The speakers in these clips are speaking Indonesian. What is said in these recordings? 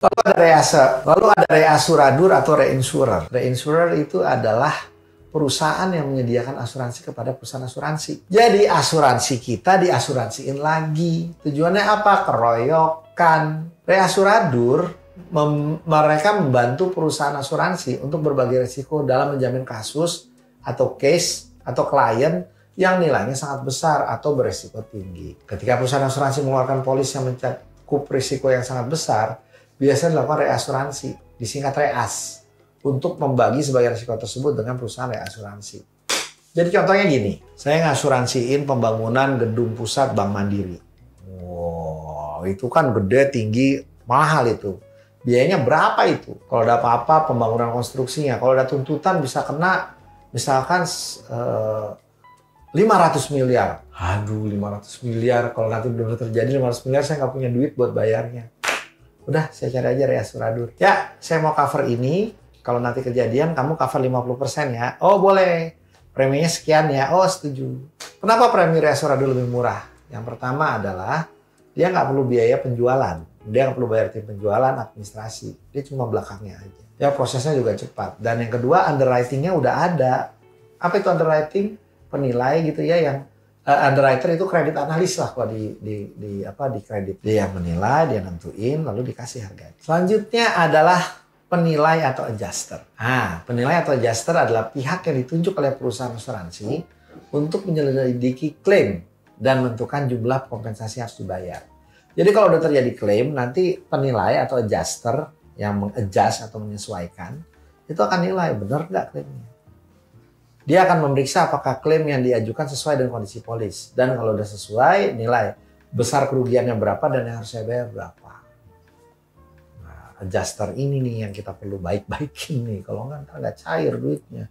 Lalu ada reasuradur atau reinsurer. Reinsurer itu adalah perusahaan yang menyediakan asuransi kepada perusahaan asuransi. Jadi asuransi kita diasuransiin lagi. Tujuannya apa? Keroyokan. Reasuradur mereka membantu perusahaan asuransi untuk berbagi risiko dalam menjamin kasus atau case atau klien yang nilainya sangat besar atau berisiko tinggi. Ketika perusahaan asuransi mengeluarkan polis yang mencakup risiko yang sangat besar, biasanya dilakukan reasuransi, disingkat reas, untuk membagi sebagian risiko tersebut dengan perusahaan reasuransi. Jadi contohnya gini, saya ngasuransiin pembangunan gedung pusat Bank Mandiri. Wow, itu kan gede, tinggi, mahal itu. Biayanya berapa itu? Kalau ada apa-apa pembangunan konstruksinya, kalau ada tuntutan bisa kena misalkan 500 miliar. Aduh, 500 miliar. Kalau nanti benar-benar terjadi 500 miliar, saya nggak punya duit buat bayarnya. Udah, saya cari aja reasuradur. Ya, saya mau cover ini. Kalau nanti kejadian, kamu cover 50% ya. Oh, boleh. Preminya sekian ya. Oh, setuju. Kenapa premi reasuradur lebih murah? Yang pertama adalah dia nggak perlu biaya penjualan. Dia nggak perlu bayar tim penjualan, administrasi. Dia cuma belakangnya aja. Ya, prosesnya juga cepat. Dan yang kedua, underwriting-nya udah ada. Apa itu underwriting? Penilai gitu ya, yang underwriter itu kredit analis lah kalau di kredit. Dia yang menilai, dia nentuin, lalu dikasih harganya. Selanjutnya adalah penilai atau adjuster. Penilai atau adjuster adalah pihak yang ditunjuk oleh perusahaan asuransi untuk menyelidiki klaim dan menentukan jumlah kompensasi yang harus dibayar. Jadi kalau udah terjadi klaim, nanti penilai atau adjuster yang mengadjust atau menyesuaikan, itu akan nilai benar nggak klaimnya. Dia akan memeriksa apakah klaim yang diajukan sesuai dengan kondisi polis. Dan kalau udah sesuai, nilai besar kerugiannya berapa dan yang harus saya bayar berapa. Nah, adjuster ini nih yang kita perlu baik-baikin nih. Kalau nggak cair duitnya.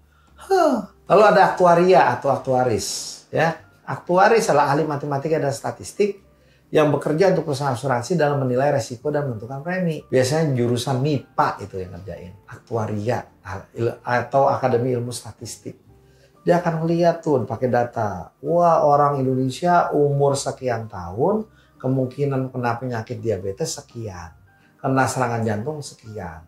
Lalu ada aktuaria atau aktuaris. Ya, aktuaris adalah ahli matematika dan statistik yang bekerja untuk perusahaan asuransi dalam menilai resiko dan menentukan premi. Biasanya jurusan MIPA itu yang ngerjain. Aktuaria atau Akademi Ilmu Statistik. Dia akan melihat tuh pakai data. Wah, orang Indonesia umur sekian tahun, kemungkinan kena penyakit diabetes sekian. Kena serangan jantung sekian.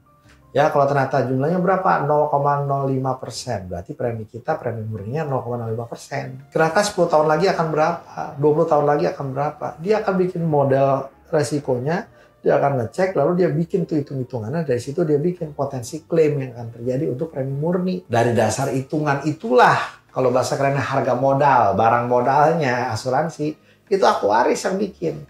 Ya, kalau ternyata jumlahnya berapa? 0,05%. Berarti premi kita, premi murninya 0,05%. Kira-kira 10 tahun lagi akan berapa? 20 tahun lagi akan berapa? Dia akan bikin model resikonya, dia akan ngecek, lalu dia bikin tuh hitung-hitungannya. Dari situ dia bikin potensi klaim yang akan terjadi untuk premi murni. Dari dasar hitungan itulah, kalau bahasa kerennya harga modal, barang modalnya asuransi, itu aktuaris yang bikin.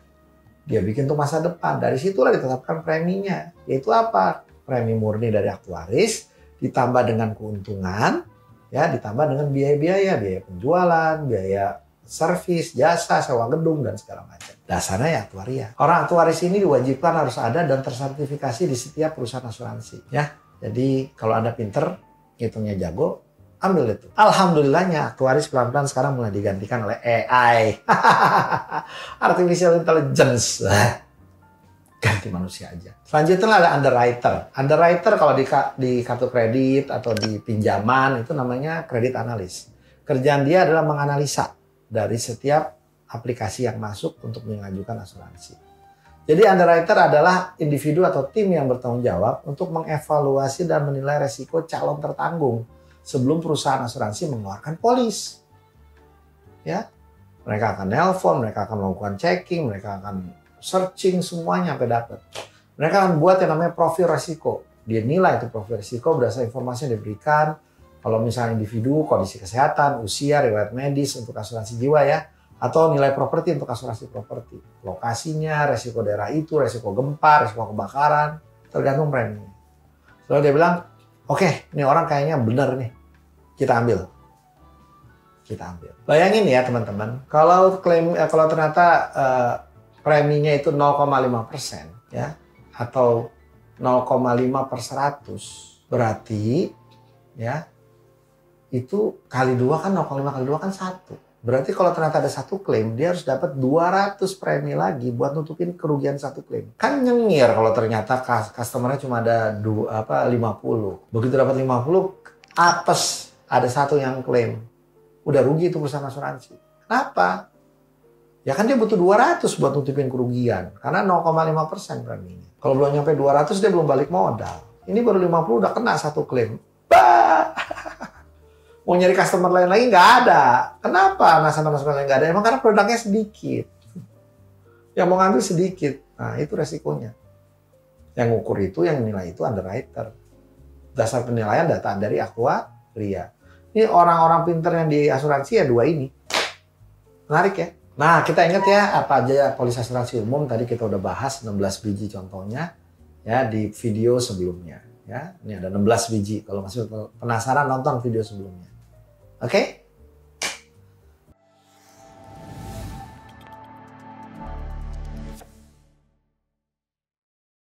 Dia bikin tuh masa depan. Dari situlah ditetapkan preminya. Yaitu apa? Premi murni dari aktuaris, ditambah dengan keuntungan, ya, ditambah dengan biaya-biaya, biaya penjualan, biaya servis, jasa, sewa gedung, dan segala macam. Dasarnya ya aktuaria. Orang aktuaris ini diwajibkan harus ada dan tersertifikasi di setiap perusahaan asuransi. Ya, jadi kalau Anda pinter, hitungnya jago, ambil itu. Alhamdulillahnya aktuaris pelan-pelan sekarang mulai digantikan oleh AI. Artificial Intelligence. Ganti manusia aja. Selanjutnya ada underwriter. Underwriter kalau di kartu kredit atau di pinjaman itu namanya kredit analis. Kerjaan dia adalah menganalisa dari setiap aplikasi yang masuk untuk mengajukan asuransi. Jadi underwriter adalah individu atau tim yang bertanggung jawab untuk mengevaluasi dan menilai resiko calon tertanggung sebelum perusahaan asuransi mengeluarkan polis. Ya, mereka akan nelpon, mereka akan melakukan checking, mereka akan searching semuanya sampai dapat. Mereka akan buat yang namanya profil resiko. Dia nilai itu profil resiko berdasarkan informasi yang diberikan. Kalau misalnya individu, kondisi kesehatan, usia, riwayat medis untuk asuransi jiwa ya. Atau nilai properti untuk asuransi properti. Lokasinya, resiko daerah itu, resiko gempa, resiko kebakaran. Tergantung preminya. Lalu dia bilang, oke, ini orang kayaknya benar nih. Kita ambil. Kita ambil. Bayangin ya teman-teman, kalau ternyata preminya itu 0,5% ya, atau 0,5/100, berarti ya itu kali 2 kan 0,5 kali 2 kan 1. Berarti kalau ternyata ada satu klaim, dia harus dapat 200 premi lagi buat nutupin kerugian satu klaim. Kan nyengir kalau ternyata customernya cuma ada 50. Begitu dapat 50, apes ada satu yang klaim. Udah rugi itu perusahaan asuransi. Kenapa? Ya kan dia butuh 200 buat nutupin kerugian. Karena 0,5% preminya. Kalau belum nyampe 200 dia belum balik modal. Ini baru 50 udah kena satu klaim. Bah! Mau nyari customer lain lagi nggak ada. Kenapa nasabah lain nggak ada? Emang karena produknya sedikit. Yang mau ngambil sedikit. Nah itu resikonya. Yang ngukur itu, yang nilai itu underwriter. Dasar penilaian data dari Aquaria. Ini orang-orang pinter yang di asuransi ya dua ini. Menarik ya. Nah, kita ingat ya apa aja polis asuransi umum tadi kita udah bahas 16 biji contohnya ya di video sebelumnya ya. Ini ada 16 biji. Kalau masih penasaran nonton video sebelumnya. Oke?